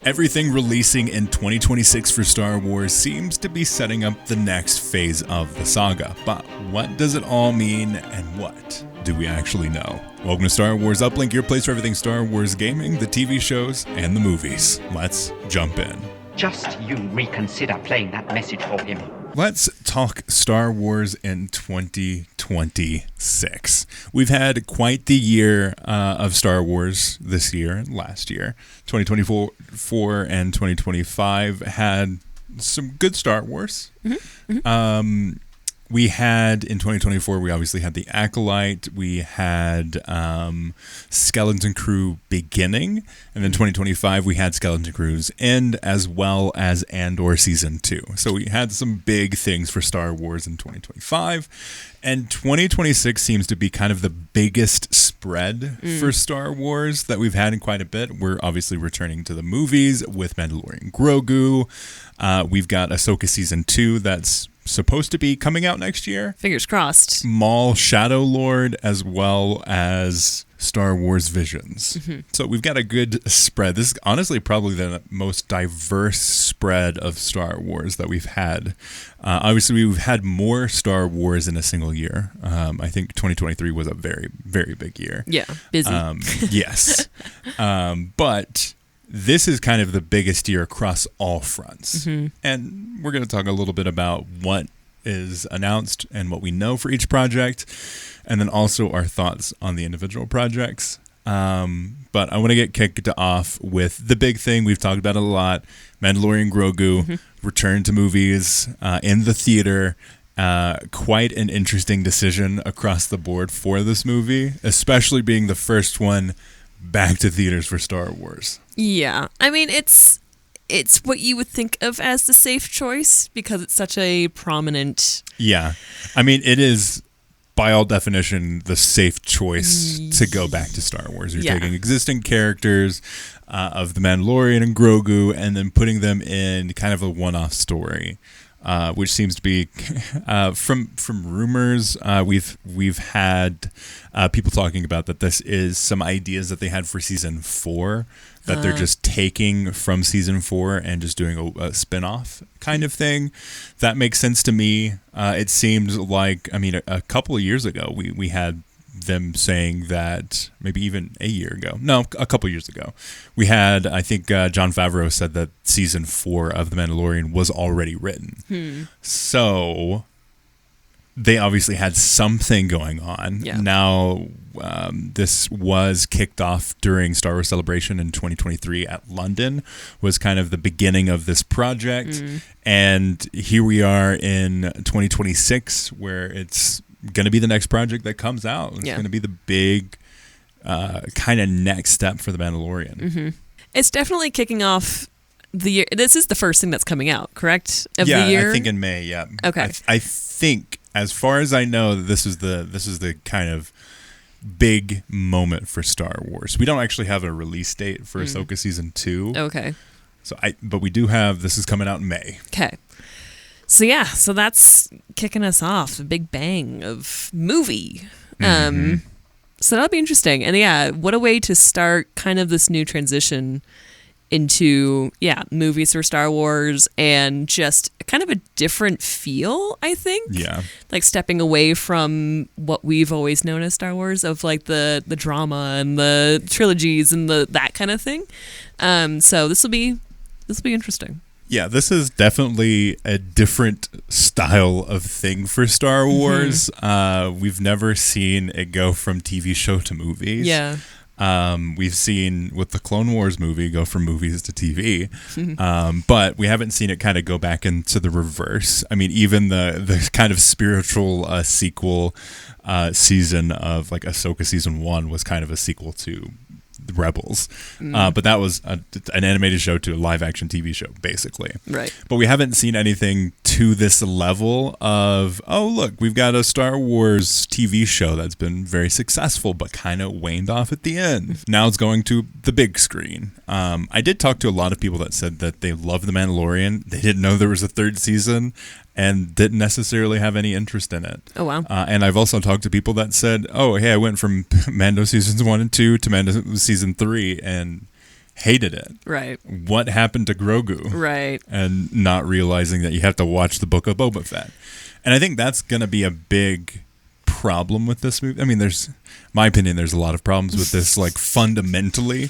Everything releasing in 2026 for Star Wars seems to be setting up the next phase of the saga. But what does it all mean, and what do we actually know? Welcome to Star Wars Uplink, your place for everything Star Wars gaming, the TV shows, and the movies. Let's jump in. Just you reconsider playing that message for him. Let's talk Star Wars in 2026. We've had quite the year of Star Wars this year and last year. 2024 and 2025 had some good Star Wars. We had, in 2024, we obviously had the Acolyte, we had Skeleton Crew beginning, and then 2025 we had Skeleton Crew's end, as well as Andor Season 2. So we had some big things for Star Wars in 2025, and 2026 seems to be kind of the biggest spread for Star Wars that we've had in quite a bit. We're obviously returning to the movies with Mandalorian Grogu. We've got Ahsoka Season 2 that's supposed to be coming out next year. Fingers crossed. Maul, Shadow Lord, as well as Star Wars Visions. So we've got a good spread. This is honestly probably the most diverse spread of Star Wars that we've had. Obviously, we've had more Star Wars in a single year. I think 2023 was a very, very big year. Yeah, busy. Yes. But this is kind of the biggest year across all fronts. And we're going to talk a little bit about what is announced and what we know for each project, and then also our thoughts on the individual projects. But I want to get kicked off with the big thing. We've talked about it a lot. Mandalorian Grogu returned to movies in the theater. Quite an interesting decision across the board for this movie, especially being the first one back to theaters for Star Wars. Yeah. I mean, it's what you would think of as the safe choice because it's such a prominent... Yeah. I mean, it is, by all definition, the safe choice to go back to Star Wars. You're taking existing characters of The Mandalorian and Grogu and then putting them in kind of a one-off story. Which seems to be from rumors. We've had people talking about that this is some ideas that they had for season 4 that they're just taking from season 4 and just doing a spin-off kind of thing. That makes sense to me. It seems like, I mean, a couple of years ago we had them saying that, maybe even a year ago. No, a couple years ago. We had, I think Jon Favreau said that season 4 of The Mandalorian was already written. So they obviously had something going on. Yeah. Now, this was kicked off during Star Wars Celebration in 2023 at London, was kind of the beginning of this project. And here we are in 2026 where it's going to be the next project that comes out. It's going to be the big kind of next step for The Mandalorian. It's definitely kicking off the year. This is the first thing that's coming out, correct? Of the year? I think in May, yeah. Okay. I think, as far as I know, this is the kind of big moment for Star Wars. We don't actually have a release date for Ahsoka Season 2. Okay. But we do have, this is coming out in May. Okay. So that's kicking us off, a big bang of movie. So that'll be interesting. And what a way to start kind of this new transition into, movies for Star Wars and just kind of a different feel, I think. Yeah. Like stepping away from what we've always known as Star Wars, of like the drama and the trilogies and that kind of thing. So this will be interesting. Yeah, this is definitely a different style of thing for Star Wars. We've never seen it go from TV show to movies. Yeah. We've seen with the Clone Wars movie go from movies to TV, but we haven't seen it kind of go back into the reverse. I mean, even the kind of spiritual sequel season of like Ahsoka Season 1 was kind of a sequel to Rebels, but that was an animated show to a live action TV show, basically. Right. But we haven't seen anything to this level of, oh, look, we've got a Star Wars TV show that's been very successful, but kind of waned off at the end. Now it's going to the big screen. I did talk to a lot of people that said that they love The Mandalorian. They didn't know there was a third season and didn't necessarily have any interest in it. Oh, wow. And I've also talked to people that said, oh, hey, I went from Mando Seasons 1 and 2 to Mando Season 3, and hated it. Right. What happened to Grogu? Right. And not realizing that you have to watch the Book of Boba Fett. And I think that's going to be a big problem with this movie. I mean, my opinion, there's a lot of problems with this, like fundamentally,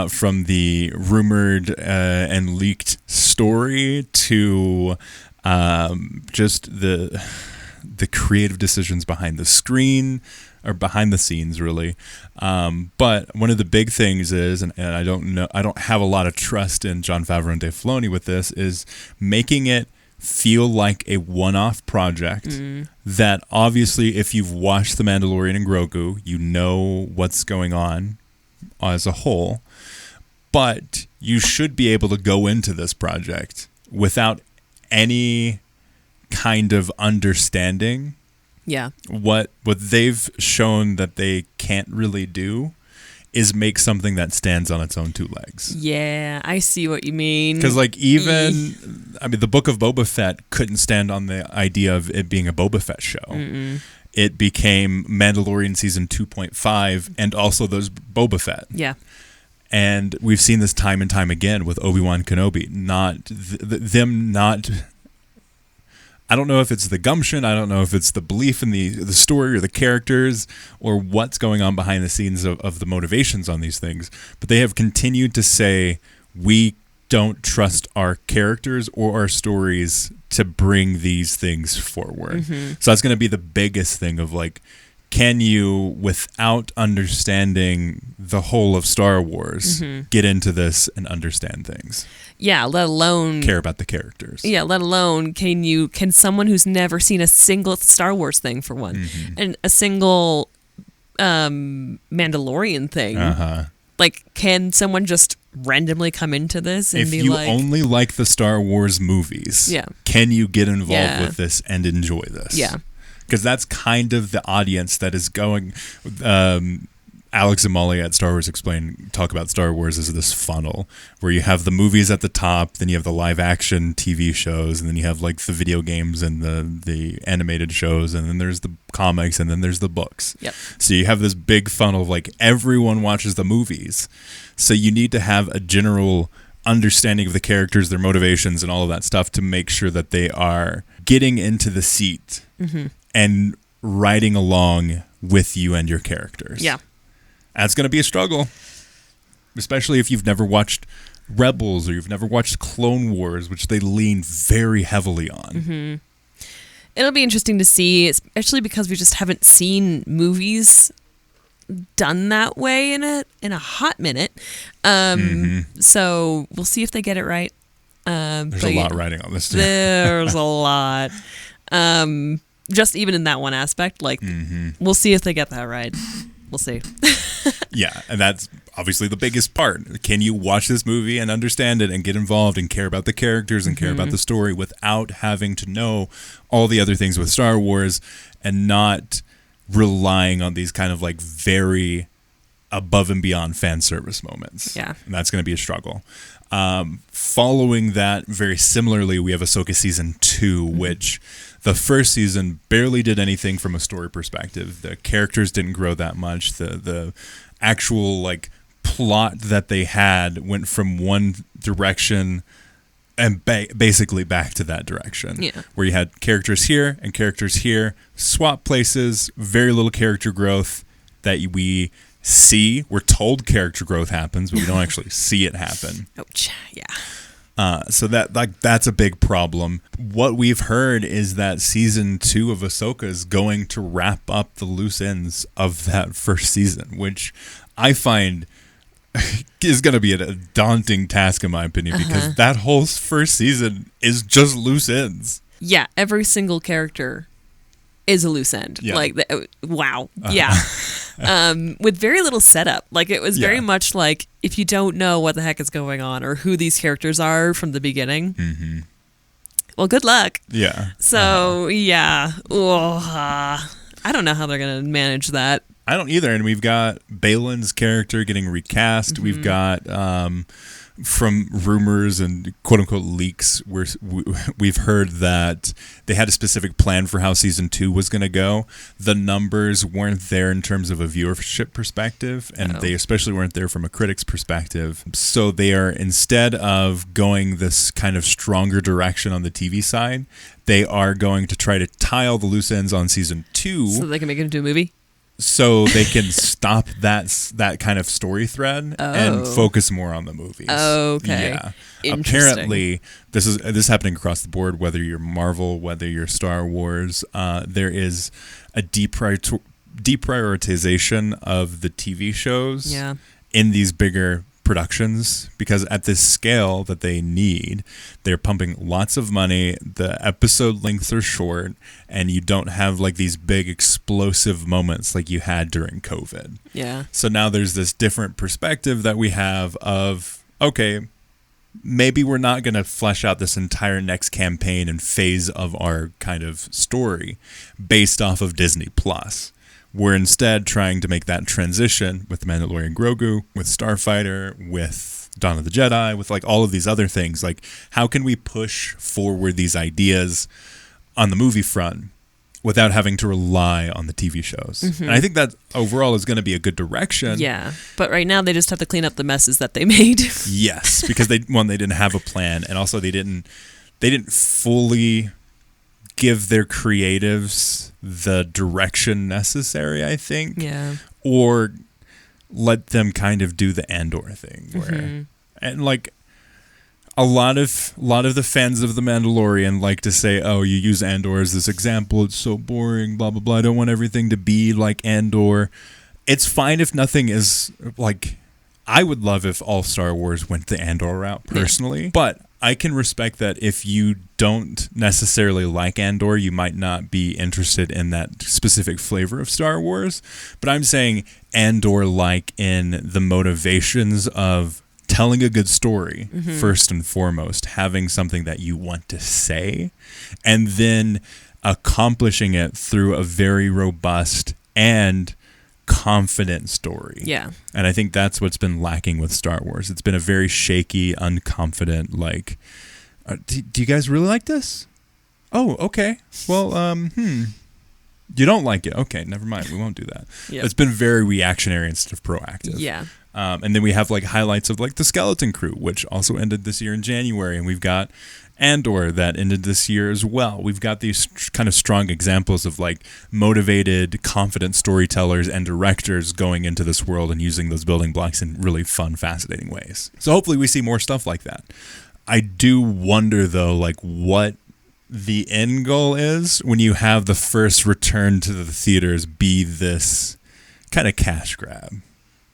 from the rumored and leaked story to just the creative decisions behind the screen, or behind the scenes, really. But one of the big things is, and I don't have a lot of trust in Jon Favreau and Dave Filoni with this, is making it feel like a one-off project that obviously, if you've watched The Mandalorian and Grogu, you know what's going on as a whole, but you should be able to go into this project without any kind of understanding. Yeah. What they've shown that they can't really do is make something that stands on its own two legs. Yeah, I see what you mean. Because, like, the Book of Boba Fett couldn't stand on the idea of it being a Boba Fett show. Mm-mm. It became Mandalorian Season 2.5 and also those Boba Fett. Yeah. And we've seen this time and time again with Obi-Wan Kenobi. I don't know if it's the gumption, I don't know if it's the belief in the story or the characters or what's going on behind the scenes of the motivations on these things, but they have continued to say, we don't trust our characters or our stories to bring these things forward. Mm-hmm. So that's going to be the biggest thing of, like, can you, without understanding the whole of Star Wars, get into this and understand things? Yeah, let alone care about the characters. Yeah, let alone can someone who's never seen a single Star Wars thing, for one, and a single Mandalorian thing. Like, can someone just randomly come into this and if you only like the Star Wars movies, can you get involved with this and enjoy this? Yeah. Because that's kind of the audience that is going. Alex and Molly at Star Wars Explained talk about Star Wars as this funnel where you have the movies at the top, then you have the live action TV shows, and then you have, like, the video games and the animated shows, and then there's the comics, and then there's the books. Yep. So you have this big funnel of, like, everyone watches the movies. So you need to have a general understanding of the characters, their motivations, and all of that stuff to make sure that they are getting into the seat and riding along with you and your characters. Yeah. That's going to be a struggle, especially if you've never watched Rebels or you've never watched Clone Wars, which they lean very heavily on. It'll be interesting to see, especially because we just haven't seen movies done that way in a hot minute. So we'll see if they get it right. There's a lot riding on this too. There's a lot. Just even in that one aspect, like, we'll see if they get that right. We'll see. Yeah, and that's obviously the biggest part. Can you watch this movie and understand it and get involved and care about the characters and care about the story without having to know all the other things with Star Wars and not relying on these kind of, like, very above and beyond fan service moments? Yeah. And that's going to be a struggle. Following that, very similarly, we have Ahsoka Season 2, which the first season barely did anything from a story perspective. The characters didn't grow that much. The actual, like, plot that they had went from one direction and basically back to that direction. Yeah. Where you had characters here and characters here, swap places, very little character growth that we see. We're told character growth happens, but we don't actually see it happen. Ouch. Yeah. So that's a big problem. What we've heard is that season 2 of Ahsoka is going to wrap up the loose ends of that first season, which I find is going to be a daunting task, in my opinion, because that whole first season is just loose ends. Yeah, every single character is a loose end. Yeah. Like, wow. Yeah. With very little setup. Like, it was very much like, if you don't know what the heck is going on or who these characters are from the beginning, well, good luck. Yeah. So, yeah. I don't know how they're going to manage that. I don't either. And we've got Balin's character getting recast. We've got from rumors and quote-unquote leaks, we've heard that they had a specific plan for how season 2 was going to go. The numbers weren't there in terms of a viewership perspective, and they especially weren't there from a critic's perspective. So they are, instead of going this kind of stronger direction on the TV side, they are going to try to tie all the loose ends on season 2. So they can make it into a movie? So they can stop that kind of story thread and focus more on the movies. Okay. Yeah. Apparently, this is happening across the board. Whether you're Marvel, whether you're Star Wars, there is a deprioritization of the TV shows in these bigger productions, because at this scale that they need, they're pumping lots of money, the episode lengths are short, and you don't have like these big explosive moments like you had during COVID. Yeah. So now there's this different perspective that we have of, okay, maybe we're not going to flesh out this entire next campaign and phase of our kind of story based off of Disney Plus. We're instead trying to make that transition with Mandalorian Grogu, with Starfighter, with Dawn of the Jedi, with like all of these other things. Like, how can we push forward these ideas on the movie front without having to rely on the TV shows? Mm-hmm. And I think that overall is going to be a good direction. Yeah, but right now they just have to clean up the messes that they made. Yes, because they didn't have a plan, and also they didn't fully give their creatives the direction necessary, I think. Yeah. Or let them kind of do the Andor thing where and like a lot of the fans of The Mandalorian like to say, oh, you use Andor as this example, it's so boring, blah blah blah, I don't want everything to be like Andor. It's fine if nothing is like, I would love if all Star Wars went the Andor route personally, but I can respect that if you don't necessarily like Andor, you might not be interested in that specific flavor of Star Wars. But I'm saying Andor like in the motivations of telling a good story, first and foremost, having something that you want to say, and then accomplishing it through a very robust and confident story. Yeah. And I think that's what's been lacking with Star Wars. It's been a very shaky, unconfident, like, do you guys really like this? Oh, okay. Well, you don't like it. Okay, never mind. We won't do that. Yep. It's been very reactionary instead of proactive. Yeah. And then we have like highlights of like the Skeleton Crew, which also ended this year in January. And we've got Andor that ended this year as well. We've got these kind of strong examples of like motivated, confident storytellers and directors going into this world and using those building blocks in really fun, fascinating ways. So hopefully we see more stuff like that. I do wonder though, like what the end goal is when you have the first return to the theaters be this kind of cash grab.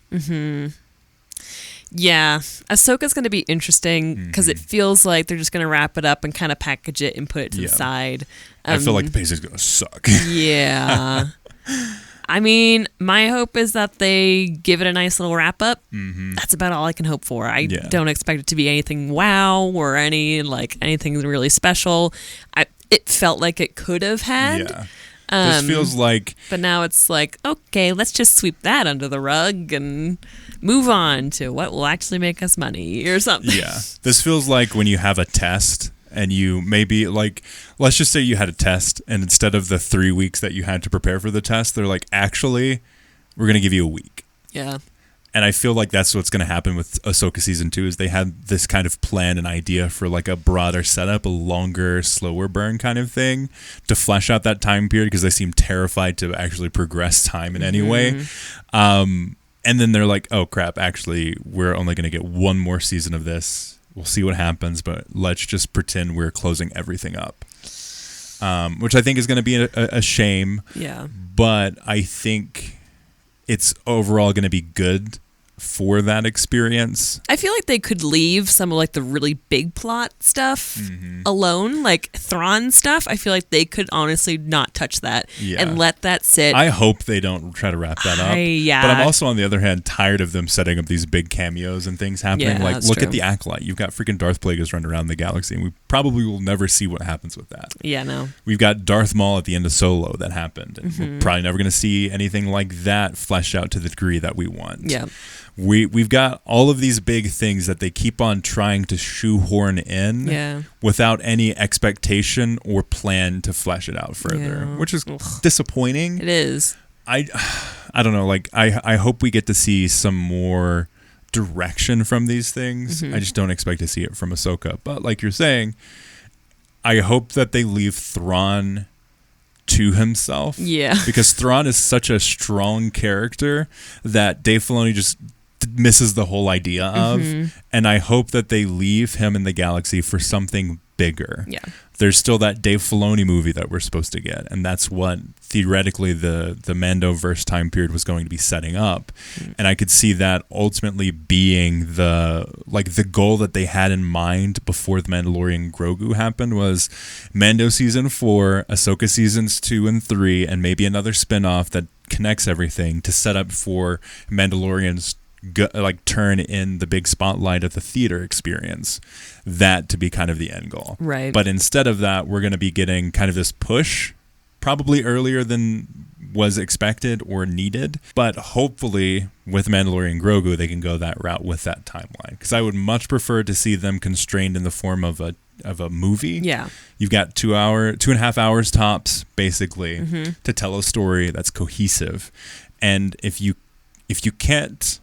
Mm-hmm. Yeah, Ahsoka's going to be interesting because it feels like they're just going to wrap it up and kind of package it and put it to the side. I feel like the pacing's going to suck. Yeah. I mean, my hope is that they give it a nice little wrap up. Mm-hmm. That's about all I can hope for. I don't expect it to be anything wow or anything really special. It felt like it could have had. Yeah. This feels like... But now it's like, okay, let's just sweep that under the rug and move on to what will actually make us money or something. Yeah. This feels like when you have a test and you maybe like, let's just say you had a test and instead of the 3 weeks that you had to prepare for the test, they're like, actually, we're going to give you a week. Yeah. And I feel like that's what's going to happen with Ahsoka Season 2 is they had this kind of plan and idea for like a broader setup, a longer, slower burn kind of thing to flesh out that time period because they seem terrified to actually progress time in any way. And then they're like, oh, crap, actually, we're only going to get one more season of this. We'll see what happens, but let's just pretend we're closing everything up, which I think is going to be a shame. Yeah. But I think it's overall going to be good for that experience. I feel like they could leave some of like the really big plot stuff alone, like Thrawn stuff. I feel like they could honestly not touch that and let that sit. I hope they don't try to wrap that up. But I'm also on the other hand tired of them setting up these big cameos and things happening. Like look at the Acolyte. You've got freaking Darth Plagueis running around the galaxy and we probably will never see what happens with that. Yeah, no. We've got Darth Maul at the end of Solo that happened and we're probably never going to see anything like that fleshed out to the degree that we want. Yeah. we've got all of these big things that they keep on trying to shoehorn in without any expectation or plan to flesh it out further, which is disappointing. It is. I don't know. Like I hope we get to see some more direction from these things. I just don't expect to see it from Ahsoka. But like you're saying, I hope that they leave Thrawn to himself. Yeah. Because Thrawn is such a strong character that Dave Filoni just misses the whole idea of. And I hope that they leave him in the galaxy for something bigger. Yeah. There's still that Dave Filoni movie that we're supposed to get, and that's what theoretically the Mandoverse time period was going to be setting up. And I could see that ultimately being the goal that they had in mind before the Mandalorian Grogu happened was Mando season 4, Ahsoka seasons 2 and 3, and maybe another spinoff that connects everything to set up for Mandalorian's turn in the big spotlight of the theater experience, that to be kind of the end goal. Right. But instead of that, we're going to be getting kind of this push, probably earlier than was expected or needed. But hopefully with Mandalorian Grogu, they can go that route with that timeline. Because I would much prefer to see them constrained in the form of a movie. Yeah. You've got 2.5 hours tops, basically, to tell a story that's cohesive. And if you can't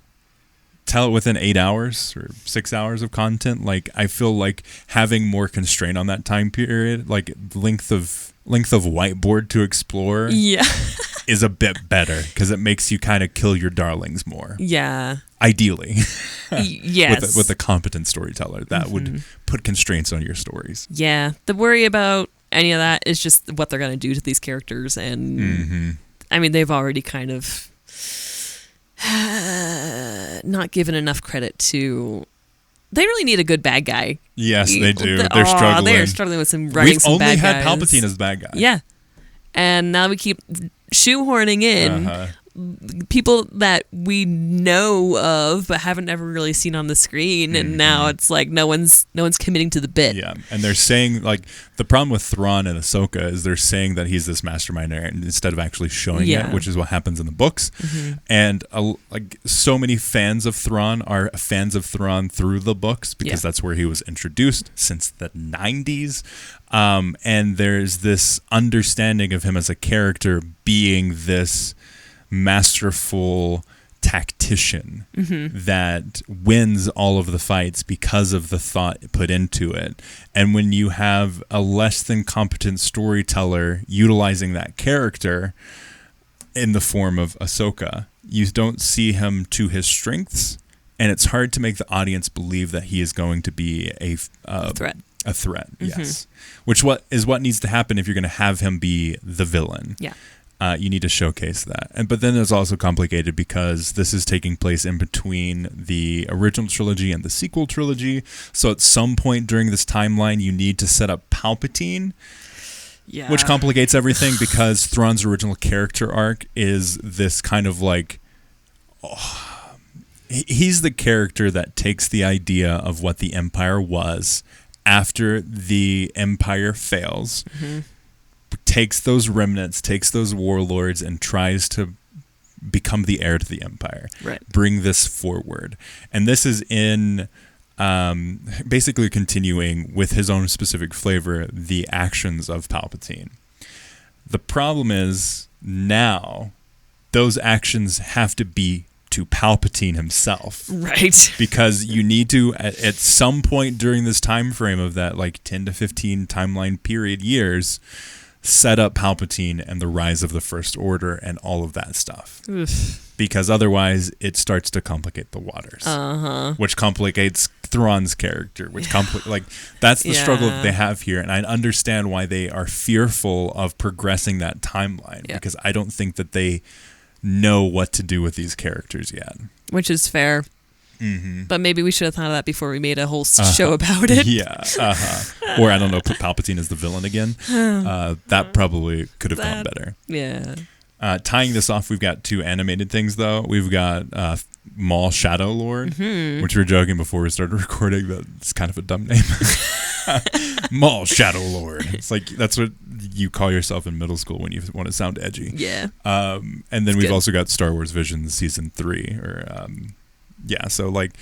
tell it within 8 hours or 6 hours of content, like I feel like having more constraint on that time period, like length of whiteboard to explore, is a bit better because it makes you kind of kill your darlings more. Yeah, ideally, yes, with a competent storyteller that would put constraints on your stories. Yeah, the worry about any of that is just what they're going to do to these characters, and I mean they've already kind of not given enough credit to. They really need a good bad guy. Yes, they do. They're struggling. They're struggling with some writing. We've only had Palpatine as bad guy. Yeah, and now we keep shoehorning in people that we know of but haven't ever really seen on the screen, and now it's like no one's committing to the bit. Yeah, and they're saying like the problem with Thrawn and Ahsoka is they're saying that he's this mastermind instead of actually showing it, which is what happens in the books. And like so many fans of Thrawn are fans of Thrawn through the books because that's where he was introduced since the 90s. And there's this understanding of him as a character being this masterful tactician that wins all of the fights because of the thought put into it. And when you have a less than competent storyteller utilizing that character in the form of Ahsoka, you don't see him to his strengths, and it's hard to make the audience believe that he is going to be a threat. A threat, yes. Which is what needs to happen if you're going to have him be the villain. Yeah. You need to showcase that. But then it's also complicated because this is taking place in between the original trilogy and the sequel trilogy. So at some point during this timeline, you need to set up Palpatine, which complicates everything because Thrawn's original character arc is this kind of like... he's the character that takes the idea of what the Empire was after the Empire fails, takes those remnants, takes those warlords, and tries to become the heir to the Empire. Right. Bring this forward. And this is in basically continuing with his own specific flavor, the actions of Palpatine. The problem is now those actions have to be to Palpatine himself. Right. Because you need to, at some point during this time frame of that like 10 to 15 timeline period years, set up Palpatine and the rise of the First Order and all of that stuff. Oof. Because otherwise it starts to complicate the waters. Which complicates Thrawn's character, which that's the struggle that they have here, and I understand why they are fearful of progressing that timeline because I don't think that they know what to do with these characters yet. Which is fair. But maybe we should have thought of that before we made a whole show about it. Or I don't know, put Palpatine as the villain again. That probably could have gone better. Yeah. Tying this off, we've got two animated things though. We've got Maul Shadow Lord, which we were joking before we started recording that it's kind of a dumb name. Maul Shadow Lord. It's like that's what you call yourself in middle school when you want to sound edgy. Yeah. And then we've also got Star Wars Visions Season 3 or yeah, so like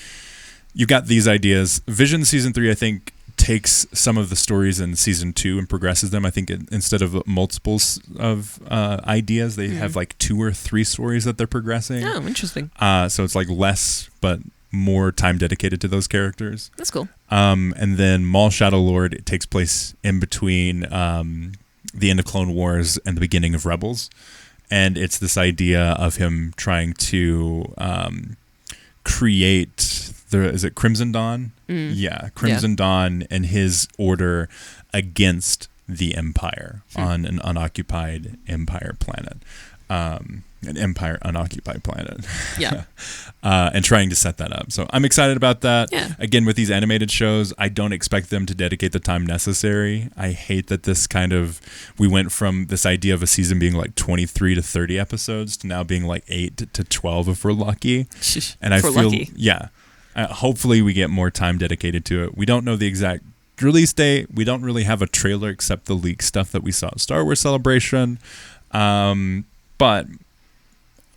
you've got these ideas. Vision season 3, I think, takes some of the stories in season 2 and progresses them. I think instead of multiples of ideas, they have like 2 or 3 stories that they're progressing. Oh, interesting. So it's like less, but more time dedicated to those characters. That's cool. And then Maul Shadow Lord, it takes place in between the end of Clone Wars and the beginning of Rebels. And it's this idea of him trying to create is it Crimson Dawn? Yeah, Crimson Dawn and his order against the Empire on an unoccupied Empire planet. An Empire unoccupied planet. Yeah. And trying to set that up. So I'm excited about that. Yeah. Again, with these animated shows, I don't expect them to dedicate the time necessary. I hate that we went from this idea of a season being like 23 to 30 episodes to now being like 8 to 12 if we're lucky. And I feel lucky. Yeah. Hopefully we get more time dedicated to it. We don't know the exact release date. We don't really have a trailer except the leaked stuff that we saw at Star Wars Celebration. But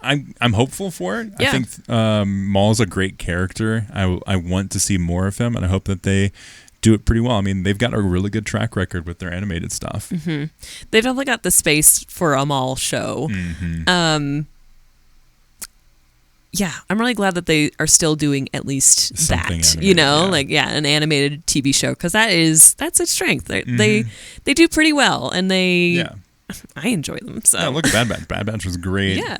I'm hopeful for it. Yeah. I think Maul's a great character. I want to see more of him, and I hope that they do it pretty well. I mean, they've got a really good track record with their animated stuff. Mm-hmm. They've definitely got the space for a Maul show. Mm-hmm. Yeah, I'm really glad that they are still doing at least something that, animated, an animated TV show, because that's its strength. They do pretty well, and I enjoy them. So yeah, look at Bad Batch. Bad Batch was great. Yeah.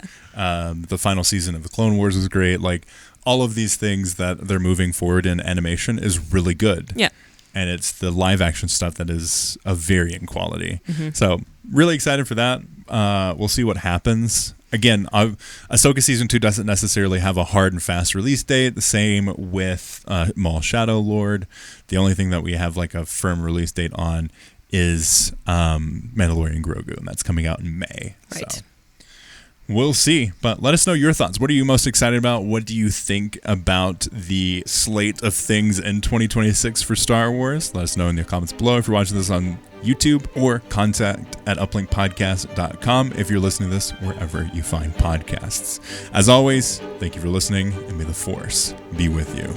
The final season of the Clone Wars was great. Like all of these things that they're moving forward in animation is really good. Yeah. And it's the live action stuff that is of varying quality. Mm-hmm. So really excited for that. We'll see what happens. Again, Ahsoka Season 2 doesn't necessarily have a hard and fast release date. The same with Maul Shadow Lord. The only thing that we have like a firm release date on is Mandalorian Grogu, and that's coming out in May. Right. So we'll see. But let us know your thoughts. What are you most excited about? What do you think about the slate of things in 2026 for Star Wars? Let us know in the comments below if you're watching this on YouTube, or contact@uplinkpodcast.com if you're listening to this wherever you find podcasts. As always, thank you for listening, and may the Force be with you.